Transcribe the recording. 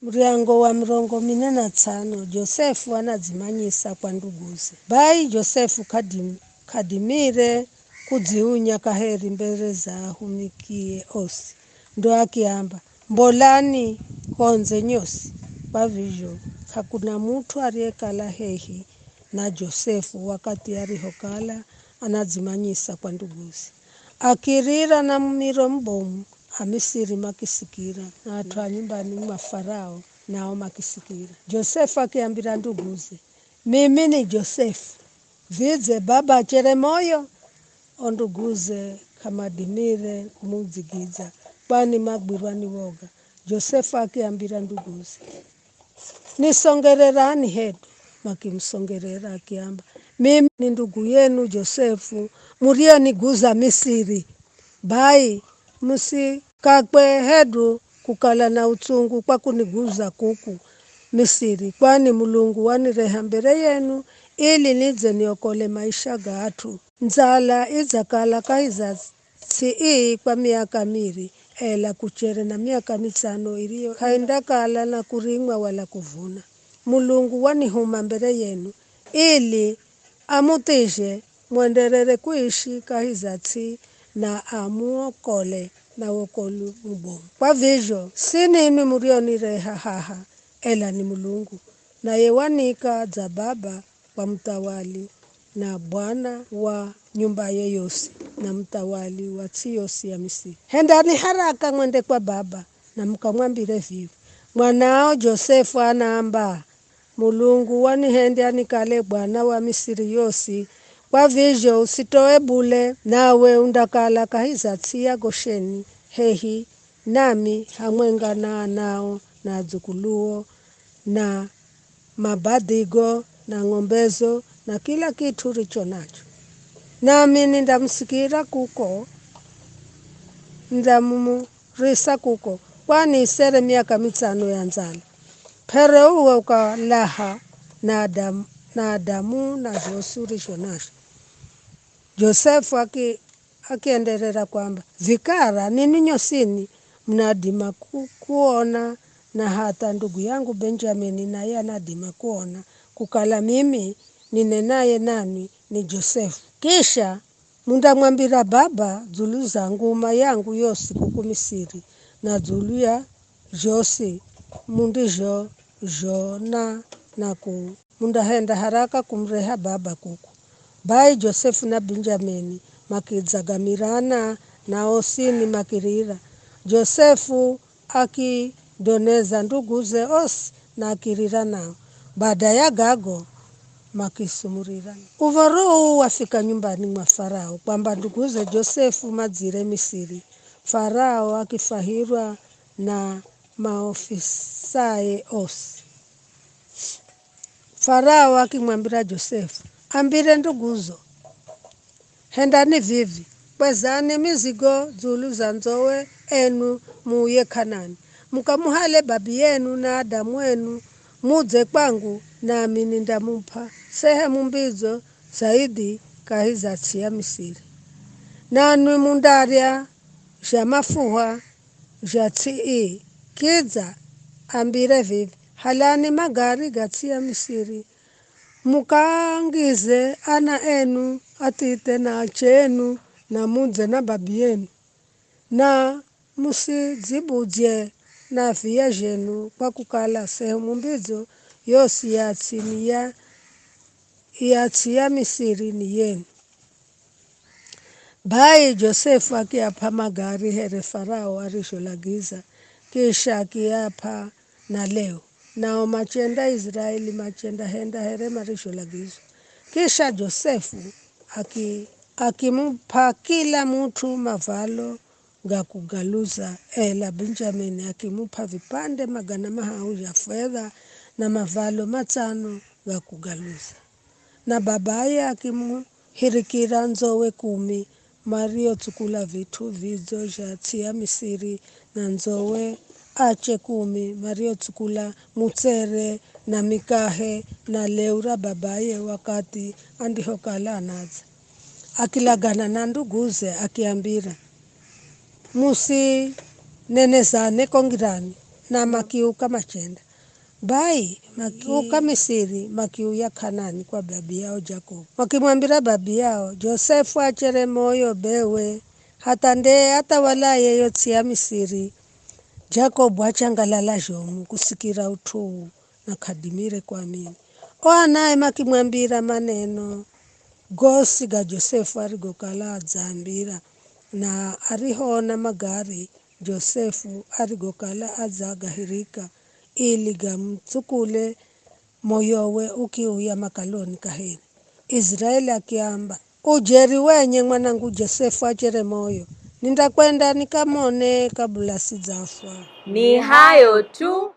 Mriango wa mrongo minne na tano. Josefu anadzimanyisa kwa nduguze. Bai Josefu kadimire kudziunya kaheri mbele za humikie osi. Ndo akiamba mbolani konze nyosi. Kwa vivyo hakuna mtu aliyekala hehi na Josefu wakati alihokala anadzimanyisa kwa nduguze. Akirira na mumiro mbomu Amisiri makisikira na watu wa nyumbani mwa Farao nao makisikira. Josefu akiambira nduguze, mimi ni Josefu, vidze baba achere moyo. Onduguze kama dimire kumudzigiza kwani magwirwa ni woga. Josefu akiambira nduguze, nisongererani hedu. Makimsongerera akiamba, mimi ni ndugu yenu Josefu murio niguza Misiri. Bai musikakwe hedu kukala na utungu kwa kuniguza kuku Misiri, kwani Mulungu wanireha mbele yenu ili nize niokole maisha gatu. Nzala izakala kaiza ii kwa miaka miri ela kuchere na miaka mitano iliyo haenda kala na kurimwa wala kuvuna. Mulungu wanihuma mbele yenu ili amutishe mwenderere kuishi kahizati na amuokole na wokolu mbomu. Kwa vivyo si nini murionireha haha ela ni Mulungu, na yewanika za baba wa mtawali na bwana wa nyumba yeyosi na mtawali wa tsiyosi ya Misiri. Hendani haraka mwende kwa baba na mkamwambire vivi, mwanao Josefu anaamba Mulungu wanihende anikale bwana wa Misiri yosi. Kwa vivyo usitoe bule, nawe undakala kahiza tsiya Gosheni hehi nami hamwenga na nao na dzukuluo na mabadigo na ng'ombezo na kila kitu richo nacho. Nami nindamsikira kuko, ndamumurisa kuko, kwani isere miaka mitano ya nzala. Pere uwe ukalaha na Adamu na Josu richo nacho. Josefu akiendelera kwamba vikara nini nyosini mnadima kuona, na hata ndugu yangu Benjamini naye anadima kuona kukala mimi ninenaye nani ni Josefu. Kisha mundamwambira baba dzulu za nguma yangu yosi kuku Misiri na dzulu ya josi mundijo jona na ku mundahenda haraka kumreha baba kuku. Bai Josefu na Benjamini makidzamirana na osini makirira. Josefu akidoneza nduguze osi na akirira nao. Baada ya gago makisumurirana. Uvoro wafika nyumbani mwa Farao kwamba nduguze Josefu madzire Misiri. Farao akifahirwa na maofisae osi. Farao akimwambira Josefu, ambire nduguzo, hendani vivi, kwezani mizigo dzulu za nzowe enu muye Kanani. Mukamuhale babi yenu na Adamu wenu mudze kwangu, nami nindamupa sehemu mbizo zaidi kahiza tsiya Misiri. Nanwi mundarya ja mafuha ja tii. Kidza ambire vivi, halani magari gatsiya Misiri. Mukaangize ana enu atite na achenu na mudze na babi yenu. Na musizibudye na via jenu kwa kukala sehemu mbizo yosi ya chini ya tsiya Misiri ni yenu. Bai Josefu akiapa magari here Farao arisholagiza, kisha akiapa na leo. Nao machenda Israeli machenda henda here marisholagizo. Kisha Josefu akimupa kila mtu mavalo ga kugaluza, ela Benjamini akimupa vipande 500 ya fedha na mavalo 5 ga kugaluza. Na babaye akimuhirikira nzowe 10 mario tsukula vitu vizo ja tsiya Misiri, na nzowe ache 10 mario tsukula mutsere na mikahe na leura babaye wakati andihokala anaza. Akilagana na nduguze akiambira, musi nenezane kongirani na makiuka machenda. Bai makiuka Misiri makiuya Kanani kwa babi yao Jacob. Wakimwambira babi yao Josefu achere moyo bewe hata wala yeyo tia Misiri. Jacob achangalala jomu kusikira utu na kadimire kwa mini. Naye makimwambira maneno gosi ga Josefu arigokala azambira na arihona magari Josefu arigokala azagahirika ili gamtsukule moyowe ukiuya makaloni kaheni. Israeli akiamba ujeri wenye mwanangu Josefu achere moyo, nindakwenda nikamone kabla sijafa. Ni hayo tu.